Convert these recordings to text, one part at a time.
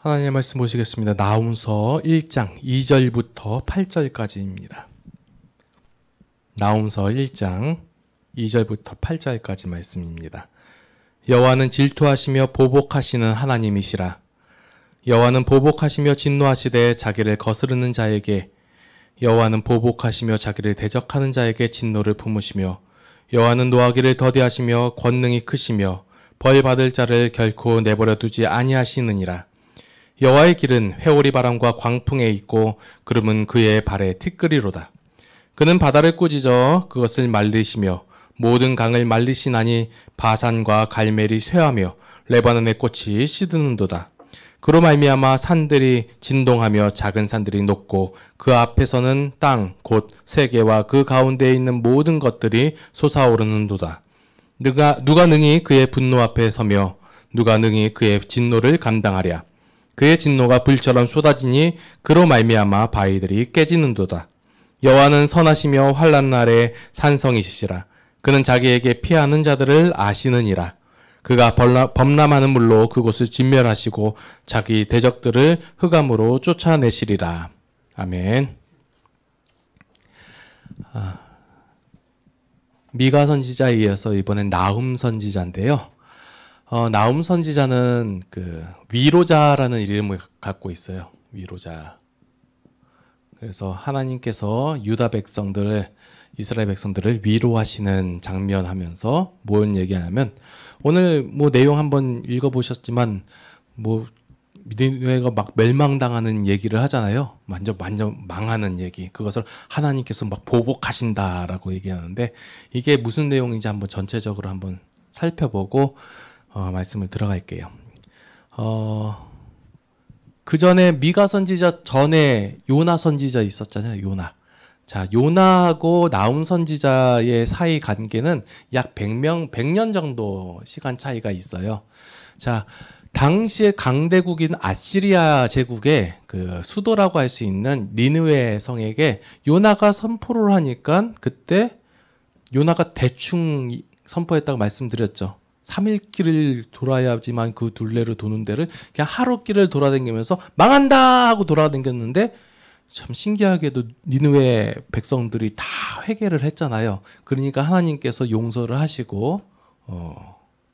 하나님의 말씀 보시겠습니다. 나홈서 1장 2절부터 8절까지입니다. 나홈서 1장 2절부터 8절까지 말씀입니다. 여호와는 질투하시며 보복하시는 하나님이시라. 여호와는 보복하시며 진노하시되 자기를 거스르는 자에게, 여호와는 보복하시며 자기를 대적하는 자에게 진노를 품으시며, 여호와는 노하기를 더디하시며 권능이 크시며 벌 받을 자를 결코 내버려 두지 아니하시느니라. 여호와의 길은 회오리 바람과 광풍에 있고 구름은 그의 발에 티끌이로다. 그는 바다를 꾸짖어 그것을 말리시며 모든 강을 말리시나니 바산과 갈멜이 쇠하며 레바논의 꽃이 시드는도다. 그로 말미암아 산들이 진동하며 작은 산들이 녹고 그 앞에서는 땅 곧 세계와 그 가운데에 있는 모든 것들이 솟아오르는도다. 누가 능히 그의 분노 앞에 서며 누가 능히 그의 진노를 감당하랴. 그의 진노가 불처럼 쏟아지니 그로 말미암아 바위들이 깨지는도다. 여호와는 선하시며 환난 날에 산성이시시라. 그는 자기에게 피하는 자들을 아시느니라. 그가 범람하는 물로 그곳을 진멸하시고 자기 대적들을 흑암으로 쫓아내시리라. 아멘. 미가 선지자에 이어서 이번엔 나훔 선지자인데요. 나훔 선지자는 그 위로자라는 이름을 갖고 있어요. 위로자. 그래서 하나님께서 유다 백성들을, 이스라엘 백성들을 위로하시는 장면 하면서 뭔 얘기하냐면, 오늘 뭐 내용 한번 읽어보셨지만 뭐 니느웨가 막 멸망당하는 얘기를 하잖아요. 완전 망하는 얘기. 그것을 하나님께서 막 보복하신다라고 얘기하는데, 이게 무슨 내용인지 한번 전체적으로 한번 살펴보고 말씀을 들어갈게요. 그 전에 미가 선지자 전에 요나 선지자 있었잖아요. 요나. 자, 요나하고 나훔 선지자의 사이 관계는 약 100년 정도 시간 차이가 있어요. 자, 당시의 강대국인 아시리아 제국의 그 수도라고 할 수 있는 니느웨 성에게 요나가 선포를 하니까 그때 요나가 대충 선포했다고 말씀드렸죠. 3일 길을 돌아야지만 그 둘레를 도는 데를 그냥 하루 길을 돌아다니면서 망한다 하고 돌아다녔는데, 참 신기하게도 니느웨 백성들이 다 회개를 했잖아요. 그러니까 하나님께서 용서를 하시고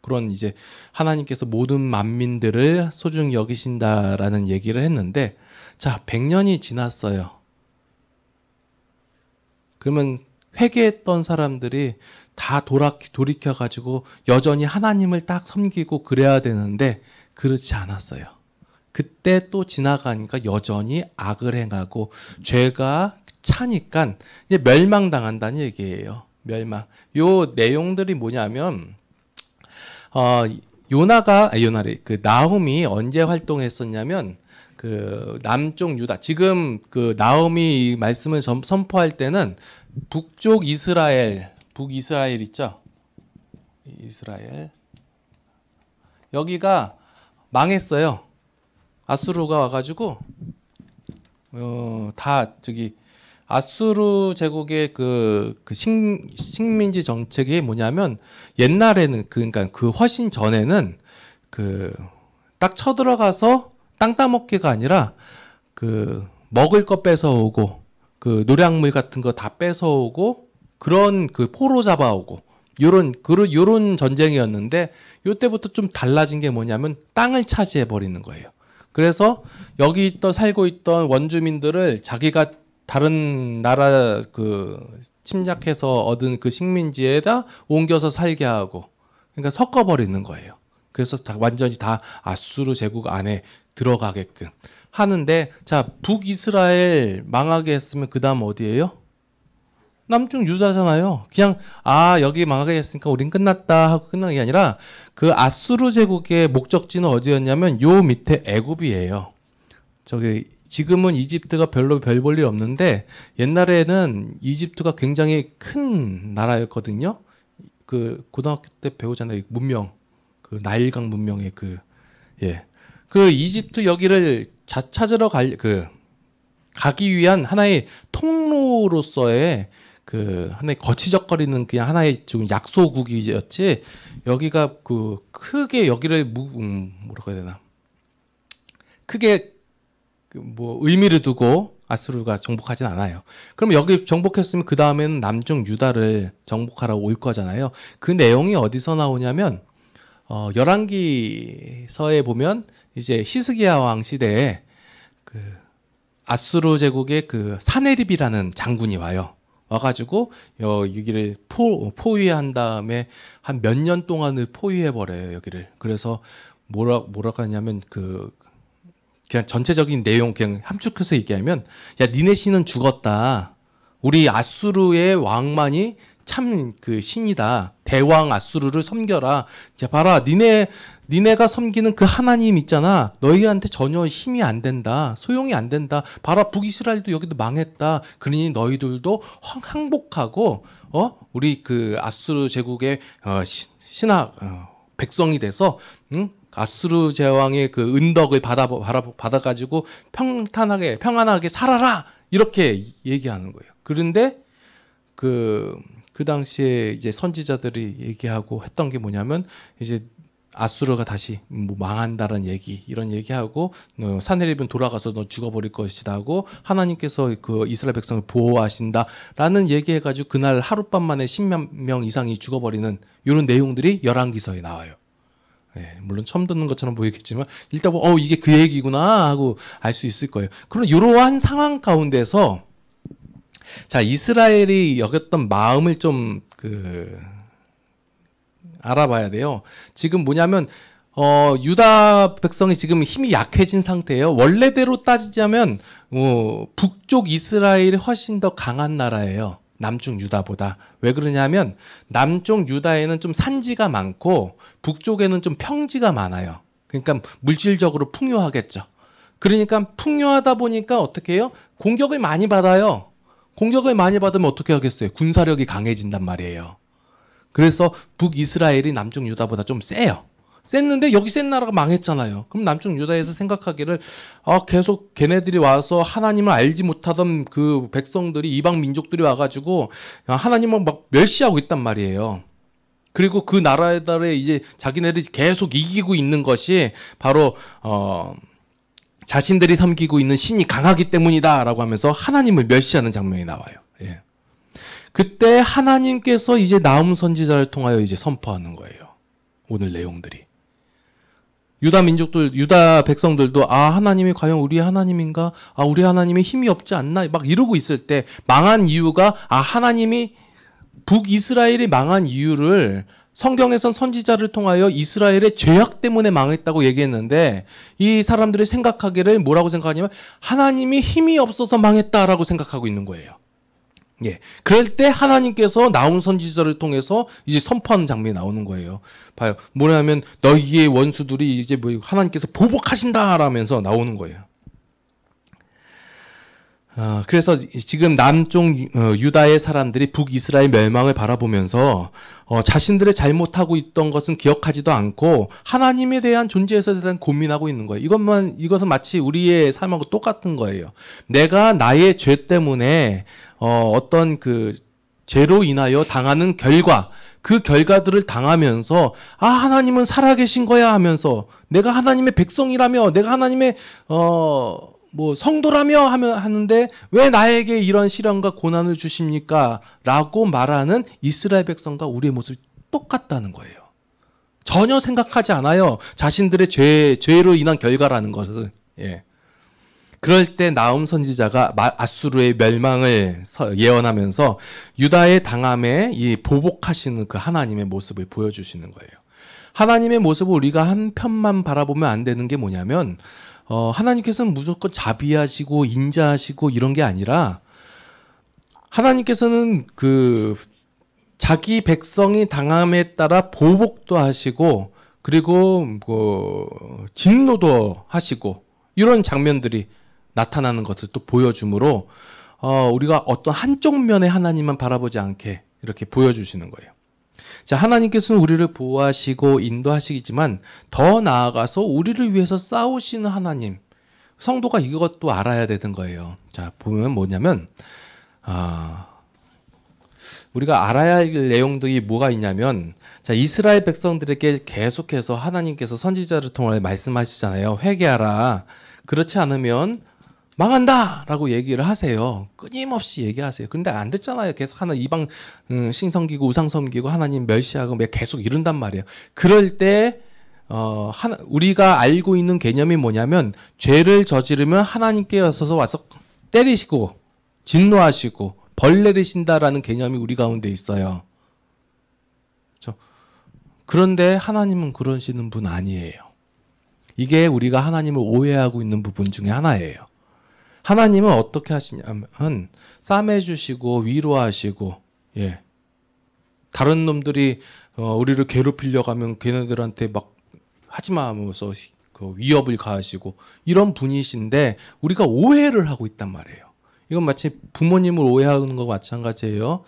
그런 이제 하나님께서 모든 만민들을 소중히 여기신다라는 얘기를 했는데, 자, 100년이 지났어요. 그러면 회개했던 사람들이 다 돌이켜가지고 여전히 하나님을 딱 섬기고 그래야 되는데 그렇지 않았어요. 그때 또 지나가니까 여전히 악을 행하고 죄가 차니까 이제 멸망당한다는 얘기예요. 멸망. 요 내용들이 뭐냐면, 그 나훔이 언제 활동했었냐면, 그 남쪽 유다, 지금 그 나훔이 말씀을 선포할 때는 북쪽 이스라엘, 북이스라엘 있죠? 이스라엘. 여기가 망했어요. 아수르가 와가지고, 다 저기, 아수르 제국의 그 식민지 정책이 뭐냐면, 옛날에는, 그러니까 그 훨씬 전에는 그 딱 쳐들어가서 땅 따먹기가 아니라 그 먹을 거 뺏어오고, 그 노량물 같은 거 다 뺏어오고, 그런 그 포로 잡아오고, 요런 전쟁이었는데, 요때부터 좀 달라진 게 뭐냐면 땅을 차지해 버리는 거예요. 그래서 여기 살고 있던 원주민들을 자기가 다른 나라 그 침략해서 얻은 그 식민지에다 옮겨서 살게 하고, 그러니까 섞어버리는 거예요. 그래서 완전히 다 아수르 제국 안에 들어가게끔 하는데, 자, 북이스라엘 망하게 했으면 그 다음 어디예요? 남쪽 유다잖아요. 그냥 여기 망하게 했으니까 우린 끝났다 하고 끝난 게 아니라, 그 아수르 제국의 목적지는 어디였냐면 요 밑에 애굽이에요. 저기 지금은 이집트가 별로 별 볼 일 없는데, 옛날에는 이집트가 굉장히 큰 나라였거든요. 그 고등학교 때 배우잖아요. 문명, 그 나일강 문명의 그 이집트 여기를 찾으러 가기 위한 하나의 통로로서의 그 하나의 거치적거리는 그냥 하나의 좀 약소국이었지, 여기가 그 크게 여기를 뭐라고 해야 되나, 크게 뭐 의미를 두고 아수르가 정복하진 않아요. 그럼 여기 정복했으면 그 다음에는 남중 유다를 정복하라고 올 거잖아요. 그 내용이 어디서 나오냐면 열왕기서에 보면 이제 히스기야 왕 시대에 그 아수르 제국의 그 사네립이라는 장군이 와요. 와가지고 여기를 포위한 다음에 한 몇 년 동안을 포위해 버려요 여기를. 그래서 뭐라고 하냐면 그냥 전체적인 내용 그냥 함축해서 얘기하면 야 니네 신은 죽었다. 우리 아수르의 왕만이 참 그 신이다. 대왕 아수르를 섬겨라. 자 봐라 니네가 섬기는 그 하나님 있잖아. 너희한테 전혀 힘이 안 된다. 소용이 안 된다. 봐라 북이스라엘도 여기도 망했다. 그러니 너희들도 항복하고 우리 그 아수르 제국의 신하 백성이 돼서 아수르 제왕의 그 은덕을 받아가지고 평안하게 살아라 이렇게 얘기하는 거예요. 그런데 그 당시에 이제 선지자들이 얘기하고 했던 게 뭐냐면 이제 아수르가 다시 뭐 망한다는 이런 얘기하고 사네립은 돌아가서 너 죽어버릴 것이다 하고 하나님께서 그 이스라엘 백성을 보호하신다라는 얘기해가지고 그날 하룻밤 만에 10만 명 이상이 죽어버리는 이런 내용들이 열왕기서에 나와요. 네, 물론 처음 듣는 것처럼 보이겠지만 일단 이게 그 얘기구나 하고 알 수 있을 거예요. 그럼 이러한 상황 가운데서 자 이스라엘이 여겼던 마음을 좀 알아봐야 돼요. 지금 뭐냐면 유다 백성이 지금 힘이 약해진 상태예요. 원래대로 따지자면 북쪽 이스라엘이 훨씬 더 강한 나라예요. 남쪽 유다보다. 왜 그러냐면 남쪽 유다에는 좀 산지가 많고 북쪽에는 좀 평지가 많아요. 그러니까 물질적으로 풍요하겠죠. 그러니까 풍요하다 보니까 어떻게 해요? 공격을 많이 받아요. 공격을 많이 받으면 어떻게 하겠어요? 군사력이 강해진단 말이에요. 그래서 북이스라엘이 남쪽 유다보다 좀 세요. 셌는데 여기 센 나라가 망했잖아요. 그럼 남쪽 유다에서 생각하기를 계속 걔네들이 와서 하나님을 알지 못하던 그 백성들이 이방 민족들이 와가지고 하나님을 막 멸시하고 있단 말이에요. 그리고 그 나라들의 이제 자기네들이 계속 이기고 있는 것이 바로 자신들이 섬기고 있는 신이 강하기 때문이다라고 하면서 하나님을 멸시하는 장면이 나와요. 예. 그때 하나님께서 이제 나움 선지자를 통하여 이제 선포하는 거예요. 오늘 내용들이. 유다 백성들도 하나님이 과연 우리 하나님인가? 우리 하나님이 힘이 없지 않나? 막 이러고 있을 때 망한 이유가 하나님이 북이스라엘이 망한 이유를 성경에선 선지자를 통하여 이스라엘의 죄악 때문에 망했다고 얘기했는데 이 사람들이 생각하기를 뭐라고 생각하냐면 하나님이 힘이 없어서 망했다라고 생각하고 있는 거예요. 예. 그럴 때 하나님께서 나온 선지자를 통해서 이제 선포하는 장면이 나오는 거예요. 봐요. 뭐냐면 너희의 원수들이 이제 하나님께서 보복하신다라면서 나오는 거예요. 그래서 지금 남쪽 유다의 사람들이 북이스라엘 멸망을 바라보면서 자신들의 잘못하고 있던 것은 기억하지도 않고 하나님에 대한 존재에서 대한 고민하고 있는 거예요. 이것은 마치 우리의 삶하고 똑같은 거예요. 내가 나의 죄 때문에 어떤 그 죄로 인하여 당하는 그 결과들을 당하면서 하나님은 살아계신 거야 하면서 내가 하나님의 백성이라며 내가 하나님의 성도라며 하는데 왜 나에게 이런 시련과 고난을 주십니까? 라고 말하는 이스라엘 백성과 우리의 모습이 똑같다는 거예요. 전혀 생각하지 않아요. 자신들의 죄로 인한 결과라는 것을. 예. 그럴 때 나움 선지자가 아수르의 멸망을 예언하면서 유다의 당함에 이 보복하시는 그 하나님의 모습을 보여주시는 거예요. 하나님의 모습을 우리가 한 편만 바라보면 안 되는 게 뭐냐면 하나님께서는 무조건 자비하시고 인자하시고 이런 게 아니라 하나님께서는 그 자기 백성이 당함에 따라 보복도 하시고 그리고 진노도 하시고 이런 장면들이 나타나는 것을 또 보여주므로 우리가 어떤 한쪽 면의 하나님만 바라보지 않게 이렇게 보여주시는 거예요. 자, 하나님께서는 우리를 보호하시고 인도하시지만 더 나아가서 우리를 위해서 싸우시는 하나님, 성도가 이것도 알아야 되는 거예요. 자, 보면 뭐냐면 우리가 알아야 할 내용들이 뭐가 있냐면 자, 이스라엘 백성들에게 계속해서 하나님께서 선지자를 통해 말씀하시잖아요. 회개하라. 그렇지 않으면 망한다라고 얘기를 하세요. 끊임없이 얘기하세요. 근데 안 됐잖아요. 계속 하나 이방 신 섬기고 우상 섬기고 하나님 멸시하고 계속 이른단 말이에요. 그럴 때 우리가 알고 있는 개념이 뭐냐면 죄를 저지르면 하나님께 와서 때리시고 진노하시고 벌 내리신다라는 개념이 우리 가운데 있어요. 그렇죠? 그런데 하나님은 그러시는 분 아니에요. 이게 우리가 하나님을 오해하고 있는 부분 중에 하나예요. 하나님은 어떻게 하시냐면 싸매 주시고 위로하시고, 예. 다른 놈들이 우리를 괴롭히려고 하면 걔네들한테 막 하지마 하면서 그 위협을 가하시고 이런 분이신데 우리가 오해를 하고 있단 말이에요. 이건 마치 부모님을 오해하는 거 마찬가지예요.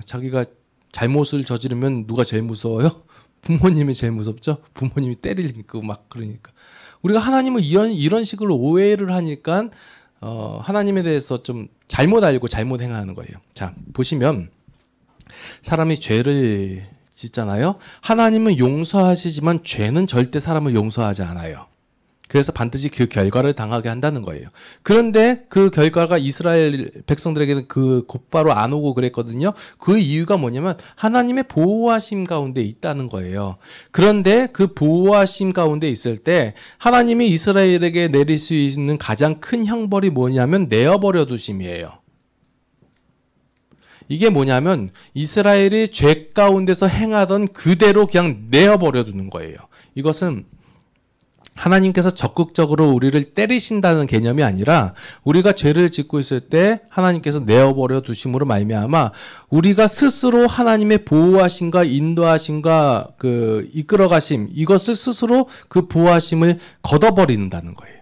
자기가 잘못을 저지르면 누가 제일 무서워요? 부모님이 제일 무섭죠. 부모님이 때리니까 막 그러니까 우리가 하나님을 이런 식으로 오해를 하니까 하나님에 대해서 좀 잘못 알고 잘못 행하는 거예요. 자, 보시면 사람이 죄를 짓잖아요. 하나님은 용서하시지만 죄는 절대 사람을 용서하지 않아요. 그래서 반드시 그 결과를 당하게 한다는 거예요. 그런데 그 결과가 이스라엘 백성들에게는 곧바로 안 오고 그랬거든요. 그 이유가 뭐냐면 하나님의 보호하심 가운데 있다는 거예요. 그런데 그 보호하심 가운데 있을 때 하나님이 이스라엘에게 내릴 수 있는 가장 큰 형벌이 뭐냐면 내어버려 두심이에요. 이게 뭐냐면 이스라엘이 죄 가운데서 행하던 그대로 그냥 내어버려 두는 거예요. 이것은 하나님께서 적극적으로 우리를 때리신다는 개념이 아니라 우리가 죄를 짓고 있을 때 하나님께서 내어버려 두심으로 말미암아 우리가 스스로 하나님의 보호하심과 인도하심과 그 이끌어가심 이것을 스스로 그 보호하심을 걷어버린다는 거예요.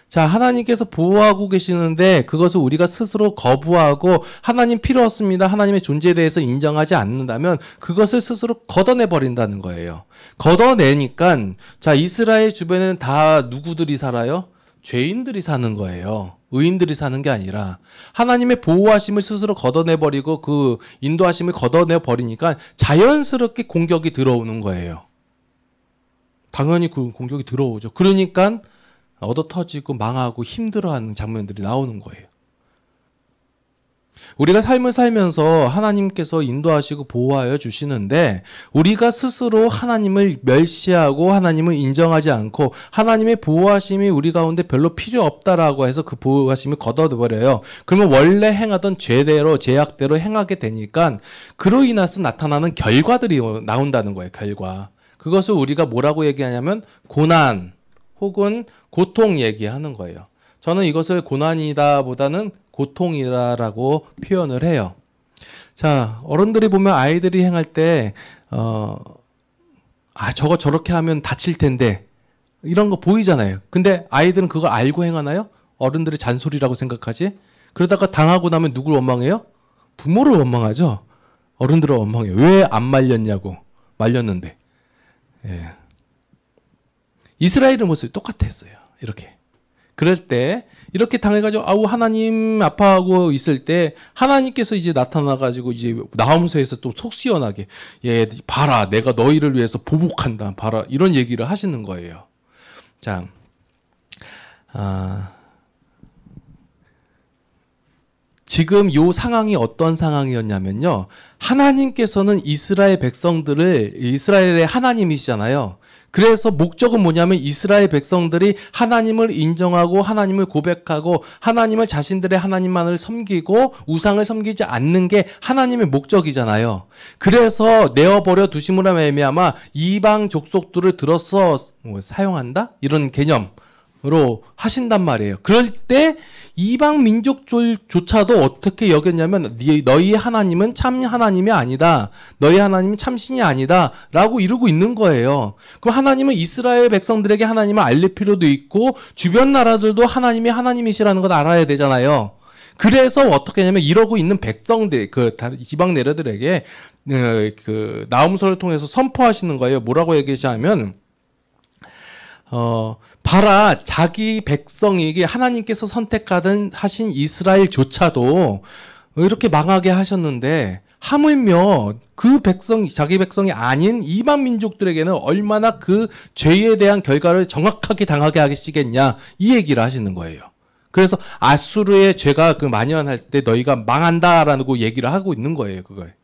자, 하나님께서 보호하고 계시는데 그것을 우리가 스스로 거부하고 하나님 필요 없습니다. 하나님의 존재에 대해서 인정하지 않는다면 그것을 스스로 걷어내버린다는 거예요. 걷어내니까 자, 이스라엘 주변에는 다 누구들이 살아요? 죄인들이 사는 거예요. 의인들이 사는 게 아니라 하나님의 보호하심을 스스로 걷어내버리고 그 인도하심을 걷어내버리니까 자연스럽게 공격이 들어오는 거예요. 당연히 그 공격이 들어오죠. 그러니까 얻어 터지고 망하고 힘들어하는 장면들이 나오는 거예요. 우리가 삶을 살면서 하나님께서 인도하시고 보호하여 주시는데 우리가 스스로 하나님을 멸시하고 하나님을 인정하지 않고 하나님의 보호하심이 우리 가운데 별로 필요 없다라고 해서 그 보호하심을 걷어버려요. 그러면 원래 행하던 죄대로 제약대로 행하게 되니까 그로 인해서 나타나는 결과들이 나온다는 거예요. 결과. 그것을 우리가 뭐라고 얘기하냐면 고난 혹은 고통 얘기하는 거예요. 저는 이것을 고난이다 보다는 고통이라고 표현을 해요. 자, 어른들이 보면 아이들이 행할 때 저거 저렇게 하면 다칠 텐데 이런 거 보이잖아요. 근데 아이들은 그걸 알고 행하나요? 어른들의 잔소리라고 생각하지? 그러다가 당하고 나면 누굴 원망해요? 부모를 원망하죠. 어른들을 원망해요. 왜 안 말렸냐고. 말렸는데. 예. 이스라엘의 모습이 똑같았어요. 이렇게. 그럴 때 이렇게 당해가지고 하나님 아파하고 있을 때 하나님께서 이제 나타나가지고 이제 나홈서에서 또 속 시원하게 봐라 내가 너희를 위해서 보복한다 봐라 이런 얘기를 하시는 거예요. 자, 지금 요 상황이 어떤 상황이었냐면요. 하나님께서는 이스라엘 백성들을 이스라엘의 하나님이시잖아요. 그래서 목적은 뭐냐면 이스라엘 백성들이 하나님을 인정하고 하나님을 고백하고 하나님을 자신들의 하나님만을 섬기고 우상을 섬기지 않는 게 하나님의 목적이잖아요. 그래서 내어버려 두심으로 말미암아 이방 족속들을 들어서 사용한다? 이런 개념으로 하신단 말이에요. 그럴 때 이방 민족조차도 어떻게 여겼냐면 너희 하나님은 참 하나님이 아니다. 너희 하나님은 참신이 아니다. 라고 이러고 있는 거예요. 그럼 하나님은 이스라엘 백성들에게 하나님을 알릴 필요도 있고 주변 나라들도 하나님이 하나님이시라는 걸 알아야 되잖아요. 그래서 어떻게 하냐면 이러고 있는 백성들, 이방 내려들에게 나홈서를 통해서 선포하시는 거예요. 뭐라고 얘기하시냐면 봐라 자기 백성에게 하나님께서 선택하신 이스라엘조차도 이렇게 망하게 하셨는데 하물며 그 백성, 자기 백성이 아닌 이방 민족들에게는 얼마나 그 죄에 대한 결과를 정확하게 당하게 하시겠냐, 이 얘기를 하시는 거예요. 그래서 아수르의 죄가 그 만연할 때 너희가 망한다라고 얘기를 하고 있는 거예요, 그걸.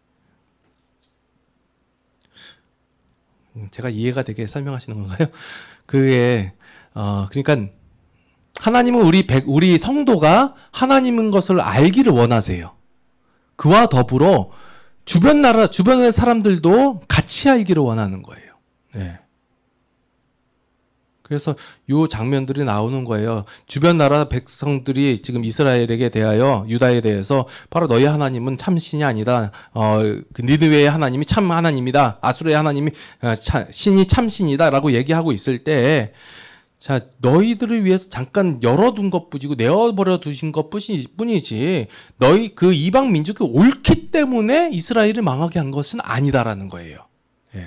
제가 이해가 되게 설명하시는 건가요? 그러니까 하나님은 우리 성도가 하나님인 것을 알기를 원하세요. 그와 더불어 주변의 사람들도 같이 알기를 원하는 거예요. 네. 그래서 요 장면들이 나오는 거예요. 주변 나라 백성들이 지금 이스라엘에게 대하여, 유다에 대해서 바로 너희 하나님은 참 신이 아니다. 그 니느웨의 하나님이 참 하나님이다. 아수르의 하나님이 신이 참 신이다라고 얘기하고 있을 때, 자, 너희들을 위해서 잠깐 열어둔 것뿐이고 내어버려 두신 것뿐이지 너희 그 이방 민족이 옳기 때문에 이스라엘을 망하게 한 것은 아니다라는 거예요. 예.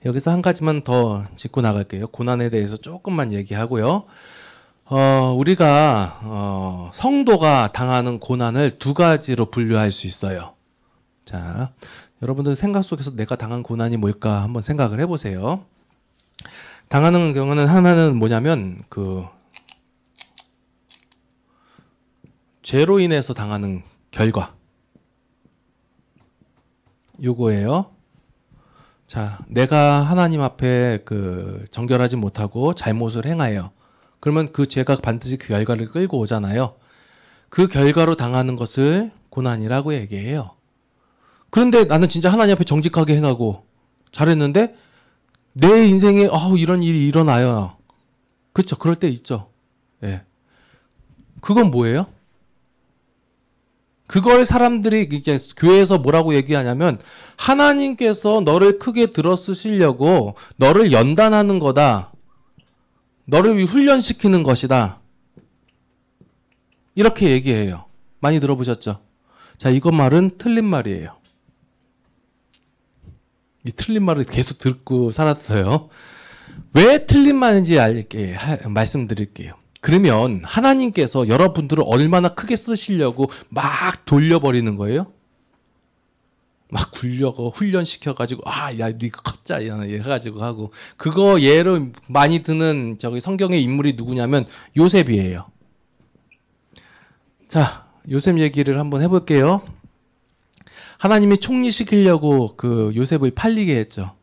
여기서 한 가지만 더 짚고 나갈게요. 고난에 대해서 조금만 얘기하고요. 우리가 성도가 당하는 고난을 두 가지로 분류할 수 있어요. 자, 여러분들 생각 속에서 내가 당한 고난이 뭘까 한번 생각을 해보세요. 당하는 경우는 하나는 뭐냐면 그 죄로 인해서 당하는 결과, 요거예요. 자, 내가 하나님 앞에 그 정결하지 못하고 잘못을 행하여, 그러면 그 죄가 반드시 그 결과를 끌고 오잖아요. 그 결과로 당하는 것을 고난이라고 얘기해요. 그런데 나는 진짜 하나님 앞에 정직하게 행하고 잘했는데 내 인생에 이런 일이 일어나요. 그렇죠. 그럴 때 있죠. 예. 그건 뭐예요? 그걸 사람들이 이제 교회에서 뭐라고 얘기하냐면 하나님께서 너를 크게 들어 쓰시려고 너를 연단하는 거다. 너를 훈련시키는 것이다. 이렇게 얘기해요. 많이 들어보셨죠? 자, 이것 말은 틀린 말이에요. 이 틀린 말을 계속 듣고 살았어요. 왜 틀린 말인지 말씀드릴게요. 그러면 하나님께서 여러분들을 얼마나 크게 쓰시려고 막 돌려버리는 거예요? 막 굴려고 훈련시켜가지고 야 네가 컸자 해가지고 하고, 그거 예를 많이 드는 저기 성경의 인물이 누구냐면 요셉이에요. 자, 요셉 얘기를 한번 해볼게요. 하나님이 총리시키려고 그 요셉을 팔리게 했죠.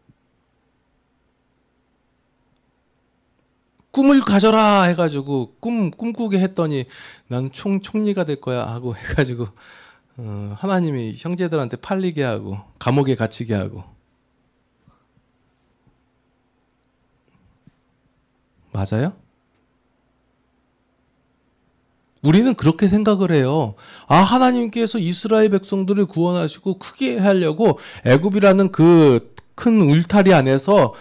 꿈을 가져라 해가지고 꿈꾸게 했더니 나는 총리가 될 거야 하고 해가지고 하나님이 형제들한테 팔리게 하고 감옥에 갇히게 하고. 맞아요? 우리는 그렇게 생각을 해요. 하나님께서 이스라엘 백성들을 구원하시고 크게 하려고 애굽이라는 그 큰 울타리 안에서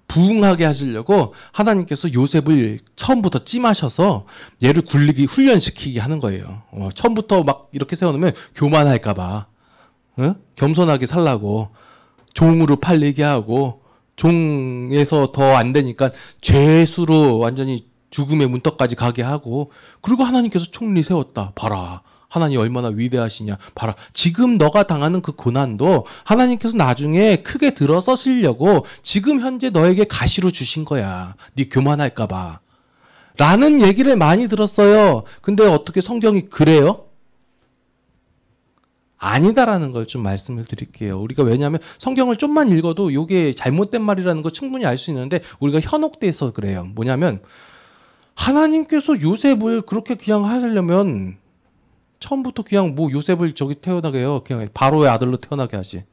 부흥하게 하시려고 하나님께서 요셉을 처음부터 찜하셔서 얘를 굴리기 훈련시키게 하는 거예요. 처음부터 막 이렇게 세워놓으면 교만할까봐, 겸손하게 살라고 종으로 팔리게 하고, 종에서 더 안 되니까 죄수로 완전히 죽음의 문턱까지 가게 하고, 그리고 하나님께서 총리 세웠다. 봐라. 하나님 얼마나 위대하시냐. 봐라. 지금 너가 당하는 그 고난도 하나님께서 나중에 크게 들어서시려고 지금 현재 너에게 가시로 주신 거야. 네 교만할까 봐. 라는 얘기를 많이 들었어요. 근데 어떻게 성경이 그래요? 아니다라는 걸 좀 말씀을 드릴게요. 우리가 왜냐하면 성경을 좀만 읽어도 이게 잘못된 말이라는 거 충분히 알 수 있는데 우리가 현혹돼서 그래요. 뭐냐면 하나님께서 요셉을 그렇게 그냥 하시려면 처음부터 그냥 요셉을 저기 태어나게 해요. 그냥 바로의 아들로 태어나게 하지.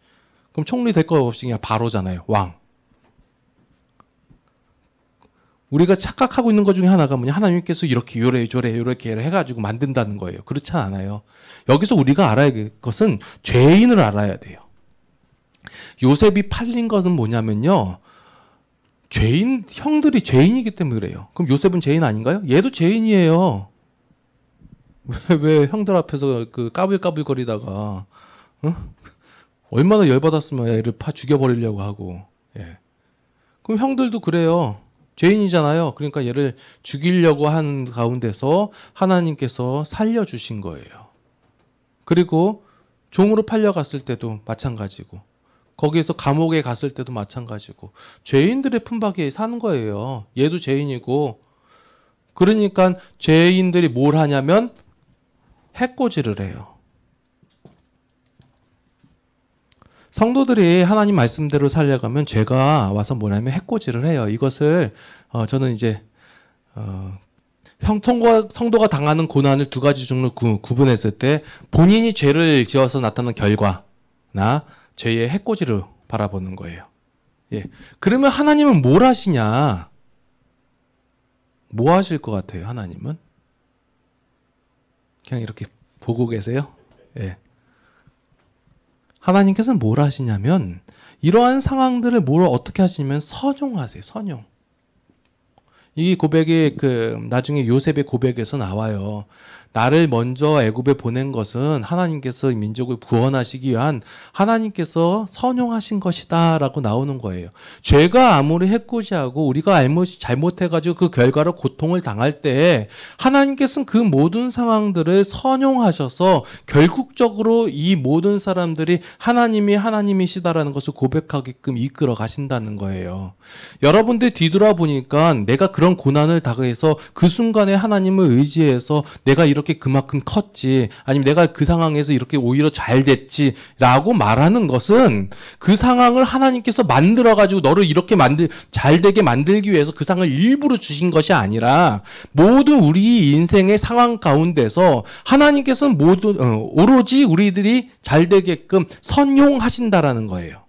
그럼 총리 될 거 없이 그냥 바로잖아요. 왕. 우리가 착각하고 있는 것 중에 하나가 뭐냐, 하나님께서 이렇게 요래조래 이렇게 해가지고 만든다는 거예요. 그렇지 않아요. 여기서 우리가 알아야 될 것은 죄인을 알아야 돼요. 요셉이 팔린 것은 뭐냐면요, 형들이 죄인이기 때문에 그래요. 그럼 요셉은 죄인 아닌가요? 얘도 죄인이에요. 왜 형들 앞에서 그 까불까불거리다가 얼마나 열받았으면 애를 죽여버리려고 하고. 예. 그럼 형들도 그래요. 죄인이잖아요. 그러니까 얘를 죽이려고 하는 가운데서 하나님께서 살려주신 거예요. 그리고 종으로 팔려갔을 때도 마찬가지고, 거기에서 감옥에 갔을 때도 마찬가지고, 죄인들의 품박에 사는 거예요. 얘도 죄인이고. 그러니까 죄인들이 뭘 하냐면 해코지를 해요. 성도들이 하나님 말씀대로 살려가면 죄가 와서 뭐냐면 해코지를 해요. 이것을 저는 이제 성도가 당하는 고난을 두 가지 종류로 구분했을 때, 본인이 죄를 지어서 나타나는 결과나 죄의 해코지를 바라보는 거예요. 예. 그러면 하나님은 뭘 하시냐? 뭐 하실 것 같아요, 하나님은? 그냥 이렇게 보고 계세요? 예. 하나님께서는 뭘 하시냐면, 이러한 상황들을 뭘 어떻게 하시냐면 선용하세요, 선용. 이 고백이 나중에 요셉의 고백에서 나와요. 나를 먼저 애굽에 보낸 것은 하나님께서 민족을 구원하시기 위한 하나님께서 선용하신 것이다 라고 나오는 거예요. 죄가 아무리 해코지하고 우리가 잘못해가지고 그 결과로 고통을 당할 때 하나님께서는 그 모든 상황들을 선용하셔서 결국적으로 이 모든 사람들이 하나님이시다라는 것을 고백하게끔 이끌어 가신다는 거예요. 여러분들 뒤돌아보니까 내가 그런 고난을 당해서 그 순간에 하나님을 의지해서 내가 이렇게 그만큼 컸지, 아니면 내가 그 상황에서 이렇게 오히려 잘 됐지라고 말하는 것은 그 상황을 하나님께서 만들어가지고 너를 이렇게 잘 되게 만들기 위해서 그 상황을 일부러 주신 것이 아니라, 모든 우리 인생의 상황 가운데서 하나님께서는 오로지 우리들이 잘 되게끔 선용하신다라는 거예요.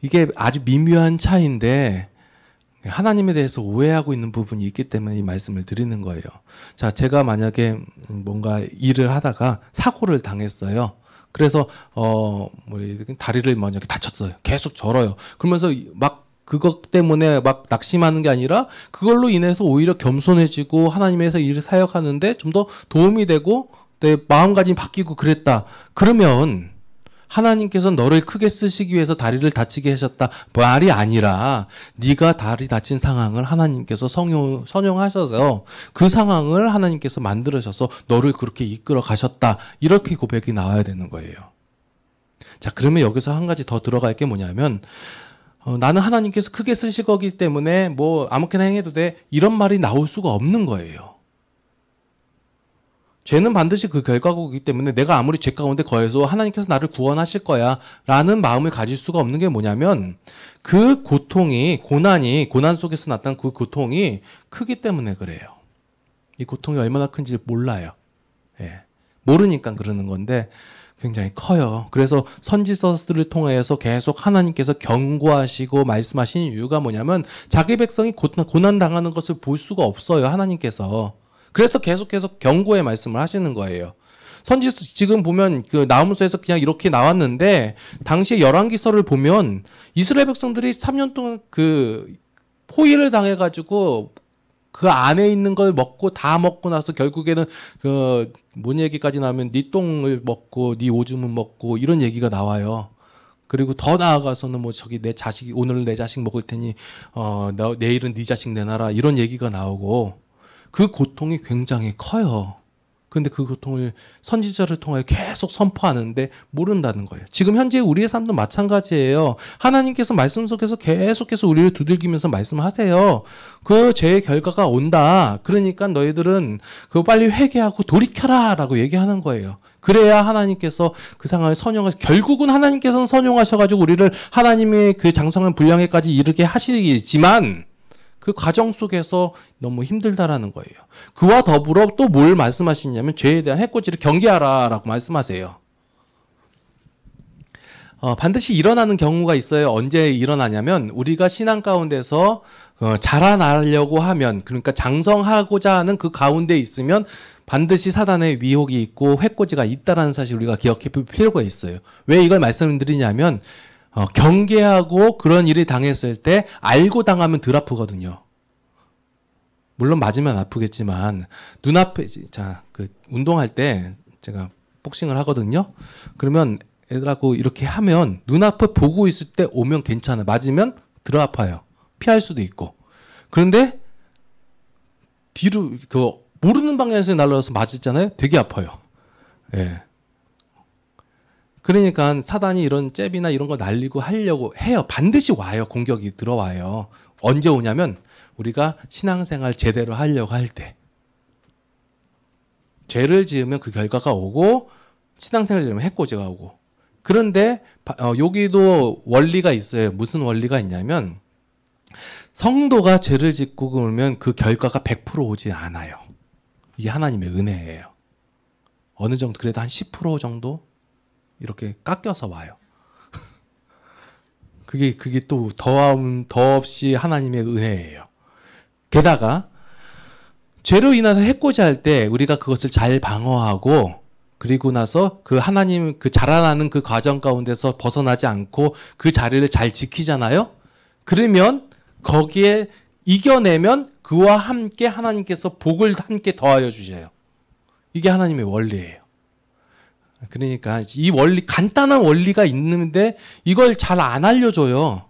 이게 아주 미묘한 차이인데 하나님에 대해서 오해하고 있는 부분이 있기 때문에 이 말씀을 드리는 거예요. 자, 제가 만약에 뭔가 일을 하다가 사고를 당했어요. 그래서 다리를 먼저 다쳤어요. 계속 절어요. 그러면서 막 그것 때문에 막 낙심하는 게 아니라 그걸로 인해서 오히려 겸손해지고 하나님에서 일을 사역하는데 좀 더 도움이 되고 내 마음가짐이 바뀌고 그랬다. 그러면 하나님께서 너를 크게 쓰시기 위해서 다리를 다치게 하셨다 말이 아니라, 네가 다리 다친 상황을 하나님께서 선용하셔서 그 상황을 하나님께서 만들으셔서 너를 그렇게 이끌어 가셨다, 이렇게 고백이 나와야 되는 거예요. 자, 그러면 여기서 한 가지 더 들어갈 게 뭐냐면, 나는 하나님께서 크게 쓰실 거기 때문에 뭐 아무렇게나 행해도 돼, 이런 말이 나올 수가 없는 거예요. 죄는 반드시 그 결과이기 때문에 내가 아무리 죄 가운데 거해서 하나님께서 나를 구원하실 거야 라는 마음을 가질 수가 없는 게 뭐냐면, 그 고난 속에서 나타난 그 고통이 크기 때문에 그래요. 이 고통이 얼마나 큰지 몰라요. 예. 모르니까 그러는 건데 굉장히 커요. 그래서 선지서들을 통해서 계속 하나님께서 경고하시고 말씀하시는 이유가 뭐냐면, 자기 백성이 고난 당하는 것을 볼 수가 없어요, 하나님께서. 그래서 계속 경고의 말씀을 하시는 거예요. 지금 보면 나무서에서 그냥 이렇게 나왔는데, 당시에 열왕기서를 보면 이스라엘 백성들이 3년 동안 포위를 당해가지고 그 안에 있는 걸 다 먹고 나서 결국에는 뭔 얘기까지 나오면 네 똥을 먹고 네 오줌을 먹고 이런 얘기가 나와요. 그리고 더 나아가서는 내 자식이 오늘 내 자식 먹을 테니 내일은 네 자식 내놔라, 이런 얘기가 나오고, 그 고통이 굉장히 커요. 근데 그 고통을 선지자를 통하여 계속 선포하는데 모른다는 거예요. 지금 현재 우리의 삶도 마찬가지예요. 하나님께서 말씀 속에서 계속해서 우리를 두들기면서 말씀하세요. 그 죄의 결과가 온다. 그러니까 너희들은 그거 빨리 회개하고 돌이켜라 라고 얘기하는 거예요. 그래야 하나님께서 그 상황을 결국은 하나님께서는 선용하셔가지고 우리를 하나님의 그 장성한 분량에까지 이르게 하시지만, 그 과정 속에서 너무 힘들다라는 거예요. 그와 더불어 또 뭘 말씀하시냐면, 죄에 대한 해코지를 경계하라라고 말씀하세요. 반드시 일어나는 경우가 있어요. 언제 일어나냐면, 우리가 신앙 가운데서 자라나려고 하면, 그러니까 장성하고자 하는 그 가운데 있으면 반드시 사단의 위혹이 있고 해코지가 있다라는 사실 우리가 기억해 볼 필요가 있어요. 왜 이걸 말씀드리냐면, 경계하고 그런 일이 당했을 때 알고 당하면 덜 아프거든요. 물론 맞으면 아프겠지만, 눈앞에, 운동할 때 제가 복싱을 하거든요. 그러면 애들하고 이렇게 하면 눈앞에 보고 있을 때 오면 괜찮아. 맞으면 덜 아파요. 피할 수도 있고. 그런데 뒤로 모르는 방향에서 날라와서 맞았잖아요. 되게 아파요. 예. 그러니까 사단이 이런 잽이나 이런 거 날리고 하려고 해요. 반드시 와요. 공격이 들어와요. 언제 오냐면 우리가 신앙생활 제대로 하려고 할 때. 죄를 지으면 그 결과가 오고 신앙생활을 지으면 해코지가 오고. 그런데 여기도 원리가 있어요. 무슨 원리가 있냐면 성도가 죄를 짓고 그러면 그 결과가 100% 오지 않아요. 이게 하나님의 은혜예요. 어느 정도 그래도 한 10% 정도 이렇게 깎여서 와요. 그게 또 더없이 하나님의 은혜예요. 게다가 죄로 인해서 해코지 할 때 우리가 그것을 잘 방어하고 그리고 나서 그 하나님 그 자라나는 그 과정 가운데서 벗어나지 않고 그 자리를 잘 지키잖아요. 그러면 거기에 이겨내면 그와 함께 하나님께서 복을 함께 더하여 주셔요. 이게 하나님의 원리예요. 그러니까 이 원리, 간단한 원리가 있는데 이걸 잘 안 알려줘요.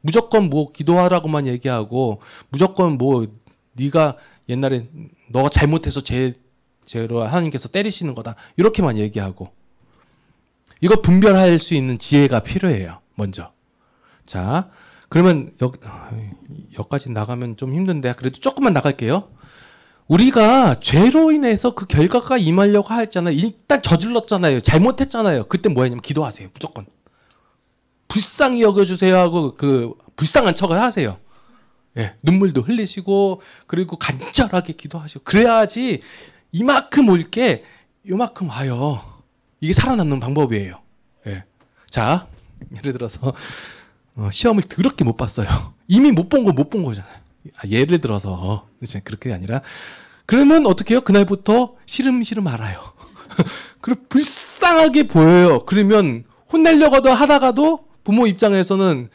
무조건 뭐 기도하라고만 얘기하고 무조건 뭐 네가 옛날에 너가 잘못해서 죄로 하나님께서 때리시는 거다 이렇게만 얘기하고. 이거 분별할 수 있는 지혜가 필요해요. 먼저. 자, 그러면 여기까지 나가면 좀 힘든데 그래도 조금만 나갈게요. 우리가 죄로 인해서 그 결과가 임하려고 했잖아요. 일단 저질렀잖아요. 잘못했잖아요. 그때 뭐 했냐면 기도하세요. 무조건. 불쌍히 여겨주세요 하고 그 불쌍한 척을 하세요. 예, 눈물도 흘리시고 그리고 간절하게 기도하시고 그래야지 이만큼 올 게 이만큼 와요. 이게 살아남는 방법이에요. 예. 자, 예를 들어서 시험을 더럽게 못 봤어요. 이미 못 본 거 못 본 거잖아요. 예를 들어서 이제 그렇게 아니라 그러면 어떻게 해요? 그날부터 시름시름 알아요. 그리고 불쌍하게 보여요. 그러면 혼내려고 하다가도 부모 입장에서는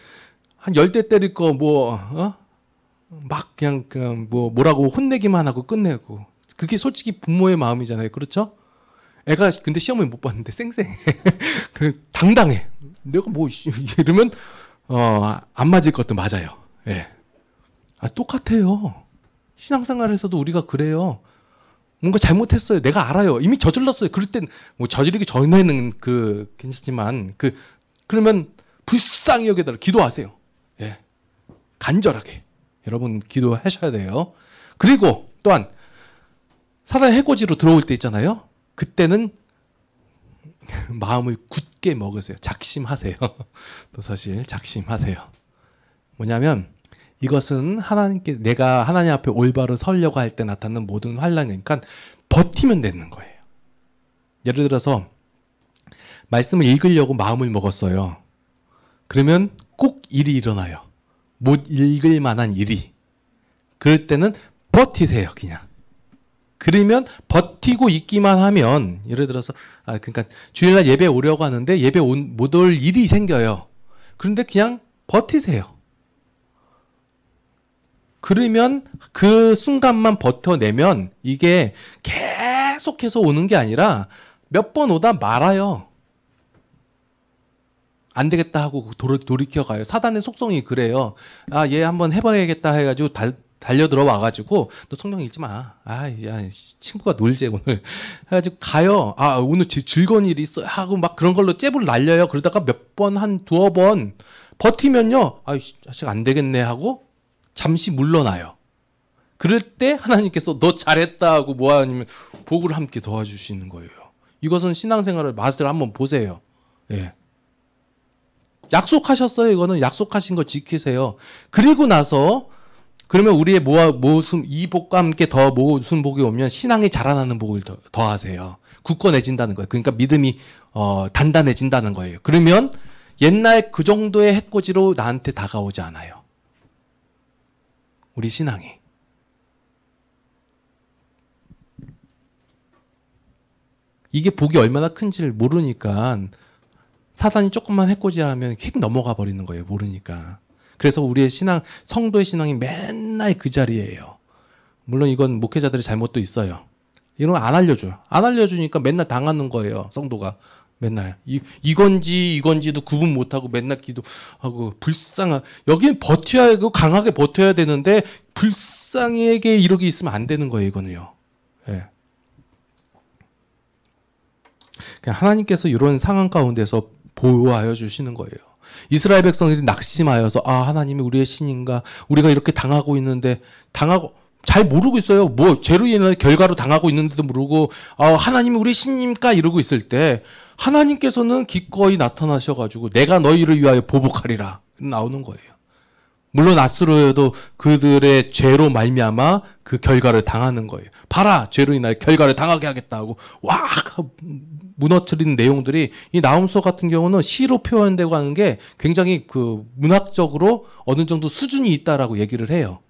한 10대 때릴 거 막 그냥 뭐라고 혼내기만 하고 끝내고. 그게 솔직히 부모의 마음이잖아요. 그렇죠? 애가 근데 시험을 못 봤는데 쌩쌩해. 그래 당당해. 내가 뭐 이러면 안 맞을 것도 맞아요. 예. 똑같아요. 신앙생활에서도 우리가 그래요. 뭔가 잘못했어요. 내가 알아요. 이미 저질렀어요. 그럴 땐 뭐 저지르기 전에는 괜찮지만 그러면 불쌍히 여겨달라 기도하세요. 예. 간절하게 여러분 기도하셔야 돼요. 그리고 또한 사단의 해코지로 들어올 때 있잖아요. 그때는 마음을 굳게 먹으세요. 작심하세요. 또 사실 작심하세요. 뭐냐면 이것은 내가 하나님 앞에 올바로 서려고 할 때 나타나는 모든 환란이니까 버티면 되는 거예요. 예를 들어서 말씀을 읽으려고 마음을 먹었어요. 그러면 꼭 일이 일어나요. 못 읽을 만한 일이. 그럴 때는 버티세요, 그냥. 그러면 버티고 있기만 하면 예를 들어서 그러니까 주일날 예배 오려고 하는데 예배 못 올 일이 생겨요. 그런데 그냥 버티세요. 그러면 그 순간만 버텨내면 이게 계속해서 오는 게 아니라 몇 번 오다 말아요. 안 되겠다 하고 돌이켜가요. 사단의 속성이 그래요. 얘 한번 해봐야겠다 해가지고 달려 들어와가지고 너 성경 읽지 마. 야, 친구가 놀지 오늘. 해가지고 가요. 오늘 즐거운 일이 있어 하고 막 그런 걸로 잽을 날려요. 그러다가 몇 번, 한 두어 번 버티면요. 자식 안 되겠네 하고 잠시 물러나요. 그럴 때 하나님께서 너 잘했다 하고 아니면 복을 함께 도와주시는 거예요. 이것은 신앙생활의 맛을 한번 보세요. 예. 약속하셨어요. 이거는 약속하신 거 지키세요. 그리고 나서 그러면 우리의 이 복과 함께 더 무슨 복이 오면 신앙이 자라나는 복을 더하세요. 굳건해진다는 거예요. 그러니까 믿음이 단단해진다는 거예요. 그러면 옛날 그 정도의 해코지로 나한테 다가오지 않아요. 우리 신앙이. 이게 복이 얼마나 큰지를 모르니까 사단이 조금만 해코지하면 휙 넘어가 버리는 거예요. 모르니까. 그래서 우리의 성도의 신앙이 맨날 그 자리예요. 물론 이건 목회자들의 잘못도 있어요. 이런 거 안 알려줘요. 안 알려주니까 맨날 당하는 거예요. 성도가. 맨날. 이건지도 구분 못하고 맨날 기도하고 여기는 버텨야 하고 강하게 버텨야 되는데 불쌍하게 이렇게 있으면 안 되는 거예요. 이거는요. 예. 그냥 하나님께서 이런 상황 가운데서 보호하여 주시는 거예요. 이스라엘 백성들이 낙심하여서 하나님이 우리의 신인가? 우리가 이렇게 당하고 있는데 당하고 잘 모르고 있어요. 뭐 죄로 인한 결과로 당하고 있는데도 모르고 하나님이 우리의 신입니까? 이러고 있을 때 하나님께서는 기꺼이 나타나셔가지고 내가 너희를 위하여 보복하리라 나오는 거예요. 물론 아수르도 그들의 죄로 말미암아 그 결과를 당하는 거예요. 봐라, 죄로 인하여 결과를 당하게 하겠다 하고 와 무너뜨리는 내용들이 이 나훔서 같은 경우는 시로 표현되고 하는 게 굉장히 그 문학적으로 어느 정도 수준이 있다라고 얘기를 해요.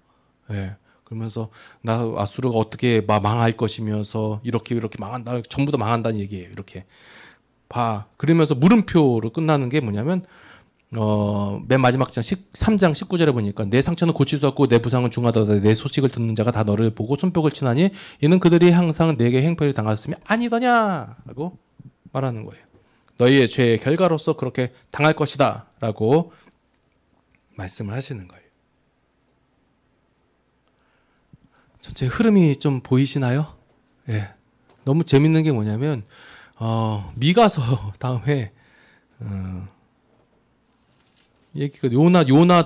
예. 그러면서 나 아수르가 어떻게 망할 것이면서 이렇게 망한다, 전부 다 망한다는 얘기예요. 이렇게 봐. 그러면서 물음표로 끝나는 게 뭐냐면 맨 마지막 장 3장 19절에 보니까 내 상처는 고칠 수 없고 내 부상은 중하다. 내 소식을 듣는 자가 다 너를 보고 손뼉을 치나니 이는 그들이 항상 내게 행패를 당하였으며 아니더냐 라고 말하는 거예요. 너희의 죄의 결과로서 그렇게 당할 것이다 라고 말씀을 하시는 거예요. 전체 흐름이 좀 보이시나요? 예. 너무 재밌는 게 뭐냐면 미가서 다음에 얘기가 요나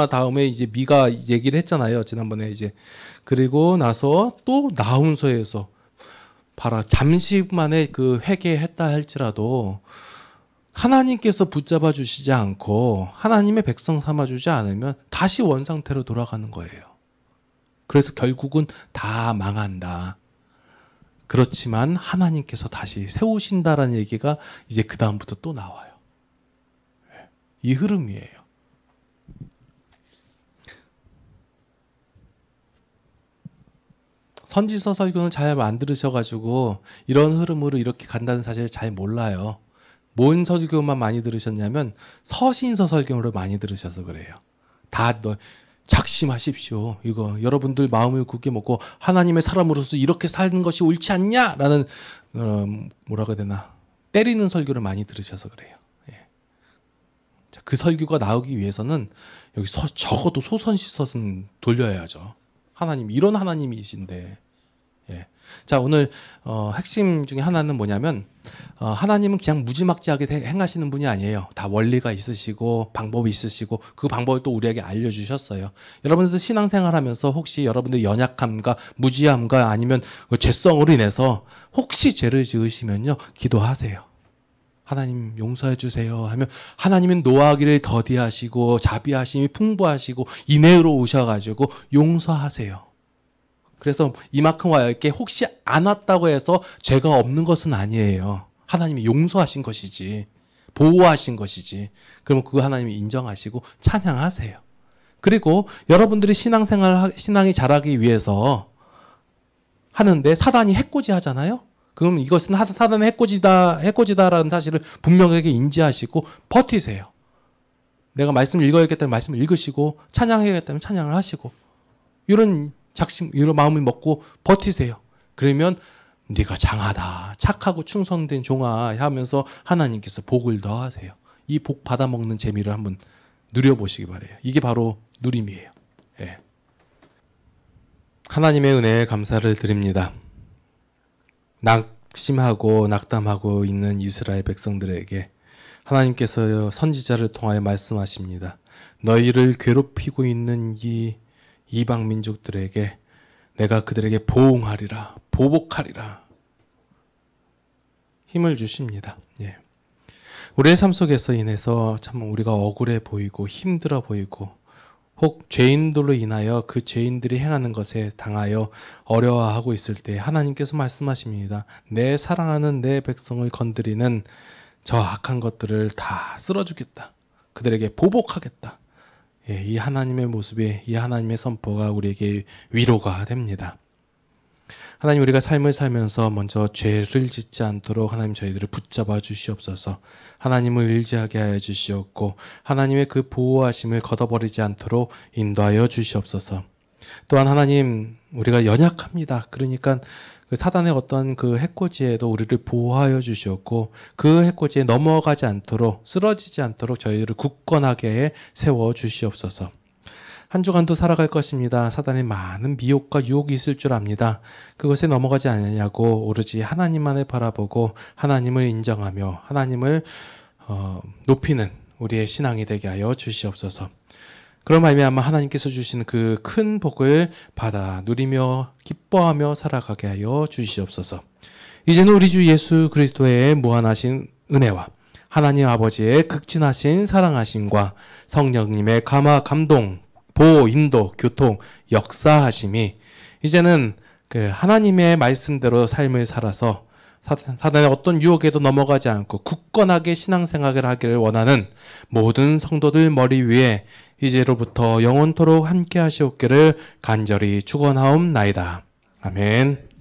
다음에 이제 미가 얘기를 했잖아요. 지난번에 이제 그리고 나서 또 나훔서에서 봐라, 잠시만에 그 회개했다 할지라도 하나님께서 붙잡아 주시지 않고 하나님의 백성 삼아 주지 않으면 다시 원상태로 돌아가는 거예요. 그래서 결국은 다 망한다. 그렇지만 하나님께서 다시 세우신다라는 얘기가 이제 그 다음부터 또 나와요. 이 흐름이에요. 선지서 설교는 잘 안 들으셔가지고 이런 흐름으로 이렇게 간다는 사실을 잘 몰라요. 뭔 설교만 많이 들으셨냐면 서신서 설교를 많이 들으셔서 그래요. 다 작심하십시오. 이거 여러분들 마음을 굳게 먹고 하나님의 사람으로서 이렇게 사는 것이 옳지 않냐라는 뭐라고 해야 되나, 때리는 설교를 많이 들으셔서 그래요. 예. 자, 그 설교가 나오기 위해서는 여기 적어도 소선시서는 돌려야죠. 하나님 이런 하나님이신데. 예. 자, 오늘 핵심 중에 하나는 뭐냐면 하나님은 그냥 무지막지하게 행하시는 분이 아니에요. 다 원리가 있으시고 방법이 있으시고 그 방법을 또 우리에게 알려주셨어요. 여러분들 신앙생활하면서 혹시 여러분들 연약함과 무지함과 아니면 죄성으로 인해서 혹시 죄를 지으시면요, 기도하세요. 하나님 용서해 주세요 하면 하나님은 노하기를 더디하시고 자비하심이 풍부하시고 인애로우셔가지고 용서하세요. 그래서 이만큼 와 이렇게 혹시 안 왔다고 해서 죄가 없는 것은 아니에요. 하나님이 용서하신 것이지, 보호하신 것이지. 그러면 그 하나님이 인정하시고 찬양하세요. 그리고 여러분들이 신앙이 자라기 위해서 하는데 사단이 해코지 하잖아요. 그럼 이것은 사단의 해코지다라는 사실을 분명하게 인지하시고 버티세요. 내가 말씀을 읽어야겠다면 말씀을 읽으시고 찬양해야겠다면 찬양을 하시고 이런 마음을 먹고 버티세요. 그러면 네가 장하다, 착하고 충성된 종아 하면서 하나님께서 복을 더하세요. 이 복 받아먹는 재미를 한번 누려보시기 바래요. 이게 바로 누림이에요. 예. 하나님의 은혜에 감사를 드립니다. 낙심하고 낙담하고 있는 이스라엘 백성들에게 하나님께서 선지자를 통하여 말씀하십니다. 너희를 괴롭히고 있는 이 이방 민족들에게 내가 그들에게 보응하리라, 보복하리라 힘을 주십니다. 예. 우리의 삶 속에서 인해서 참 우리가 억울해 보이고 힘들어 보이고 혹 죄인들로 인하여 그 죄인들이 행하는 것에 당하여 어려워하고 있을 때 하나님께서 말씀하십니다. 내 사랑하는 내 백성을 건드리는 저 악한 것들을 다 쓸어주겠다. 그들에게 보복하겠다. 예, 이 하나님의 모습이, 이 하나님의 선포가 우리에게 위로가 됩니다. 하나님, 우리가 삶을 살면서 먼저 죄를 짓지 않도록 하나님 저희들을 붙잡아 주시옵소서. 하나님을 의지하게 하여 주시옵고 하나님의 그 보호하심을 걷어버리지 않도록 인도하여 주시옵소서. 또한 하나님, 우리가 연약합니다. 그러니까 그 사단의 어떤 그 해코지에도 우리를 보호하여 주시옵고 그 해코지에 넘어가지 않도록, 쓰러지지 않도록 저희를 굳건하게 세워 주시옵소서. 한 주간도 살아갈 것입니다. 사단의 많은 미혹과 유혹이 있을 줄 압니다. 그것에 넘어가지 않으냐고 오로지 하나님만을 바라보고 하나님을 인정하며 하나님을 높이는 우리의 신앙이 되게 하여 주시옵소서. 그런 말미암아 하나님께서 주시는 그 큰 복을 받아 누리며 기뻐하며 살아가게 하여 주시옵소서. 이제는 우리 주 예수 그리스도의 무한하신 은혜와 하나님 아버지의 극진하신 사랑하심과 성령님의 감동, 보호, 인도, 교통, 역사하심이 이제는 그 하나님의 말씀대로 삶을 살아서 사단의 어떤 유혹에도 넘어가지 않고 굳건하게 신앙생활을 하기를 원하는 모든 성도들 머리 위에 이제로부터 영원토록 함께 하시옵기를 간절히 축원하옵나이다. 아멘.